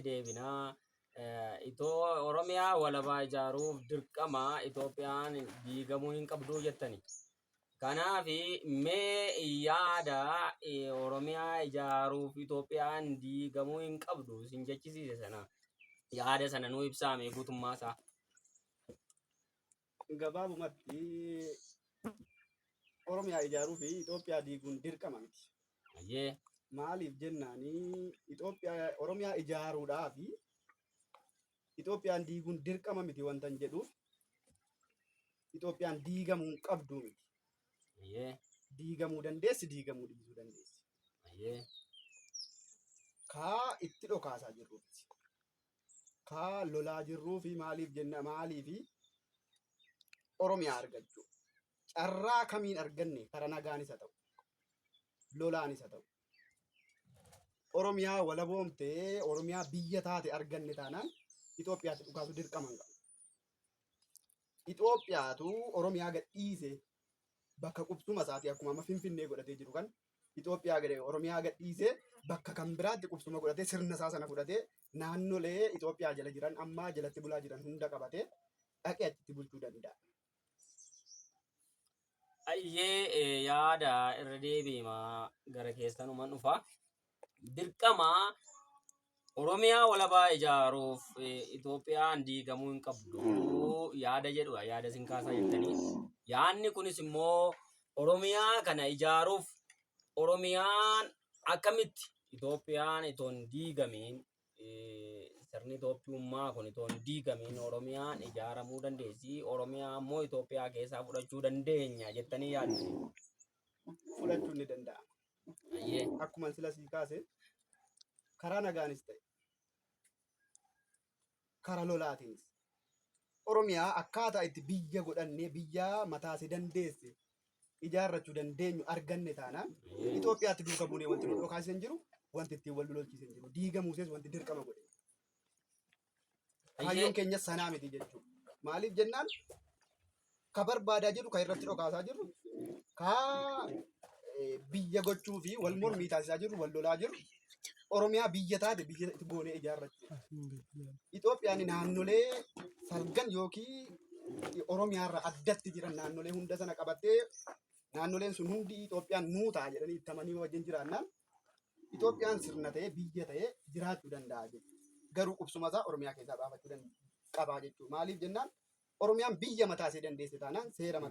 deebinaa. Itoo Oromiyaa walabaa ijaaruuf dirqama Itoophiyaan diigamuu hin qabduu jettani. Kanaaf mee yaada Oromiyaa ijaaruuf Itoophiyaan diigamuu hin qabdu isin jechisiise sana yaada sana nuu ibsaame guutummaa isaa. Gabaabumatti Oromiyaa ijaaruu fi Itoophiyaa diiguun dirqama miti. Ayyee. Maaliif jennaanii Oromiyaa ijaaruudhaaf Itoophiyaan diiguun dirqama miti wanta hin jedhuuf Itoophiyaan diigamuu hin qabdu miti. Ayyee. Diigamuu dandeessi, diigamuu dhiisuu dandeessi. Ayyee. Kaa itti dhokaasaa jirruufi. Kaa lolaa jirruu fi maaliif jenna maaliifi Oromiyaa argachuu. Carraa kamiin arganne karaa nagaanis haa ta'u, lolaanis haa ta'u. Oromiyaa walaboomtee Oromiyaa biyya taate arganne taanaan Itoophiyaatti dhukaasu dirqama hin qabu. Itoophiyaatu Oromiyaa gadhiise bakka qubsuma isaatii akkuma amma Finfinnee godhatee jiru kan Itoophiyaa gadee Oromiyaa gadhiise bakka kan biraatti qubsuma godhatee sirna isaa sana fudhatee naannolee Itoophiyaa jala jiran ammaa jalatti bulaa jiran hunda qabatee dhaqee achitti bulchuu danda'a. Ayyee yaada irra deebiimaa gara keessanumaan dhufa. Dirqama Oromiyaa walabaa ijaaruuf Itoophiyaan diigamuu hin qabdu yaada jedhudha. Yaada isin kaasaa jettanii. Yaadni kunis immoo Oromiyaa kana ijaaruuf Oromiyaan akkamitti Itoophiyaan itoo hin diigamiin sirni Itoophiyummaa kun itoo hin diigamiin Oromiyaan ijaaramuu dandeessi. Oromiyaa immoo Itoophiyaa keessaa fudhachuu dandeenya jettanii yaaddu. Fudhachuun ni danda'ama. Ayyee. Akkuma sila sii kaase karaa nagaanis ta'e karaa lolaatiinis Oromiyaa akkaataa itti biyya godhannee biyya mataasee dandeesse ijaarrachuu dandeenyu arganne taanaan Itoophiyaatti duuka buunee wanti nu dhokaasee hin jiru, wanti ittiin wal lolchiisee hin jiru, diigamuusees wanti dirqama godhe. Kaayyoon keenya sanaa miti jechuudha. Maaliif jennaan ka barbaadaa jiru ka irratti dhokaasaa jiru ka biyya gochuu fi wal mormii taasisaa jiru wal lolaa jiru Oromiyaa biyya taate biyya itti goonee ijaarrachuu. Itoophiyaan naannolee salgan yookiin Oromiyaarra addatti jiran naannolee hunda sana qabattee naannoleen sun hundi Itoophiyaan nuu ta'a jedhanii itti amanii wajjin jiraannaan Itoophiyaan sirna ta'ee biyya ta'ee jiraachuu danda'a jechuudha. Garuu qubsuma isaa Oromiyaa keessaa baafachuu qabaa jechuudha. Maaliif jennaan Oromiyaan biyya mataasee dandeesse taanaan seera mataa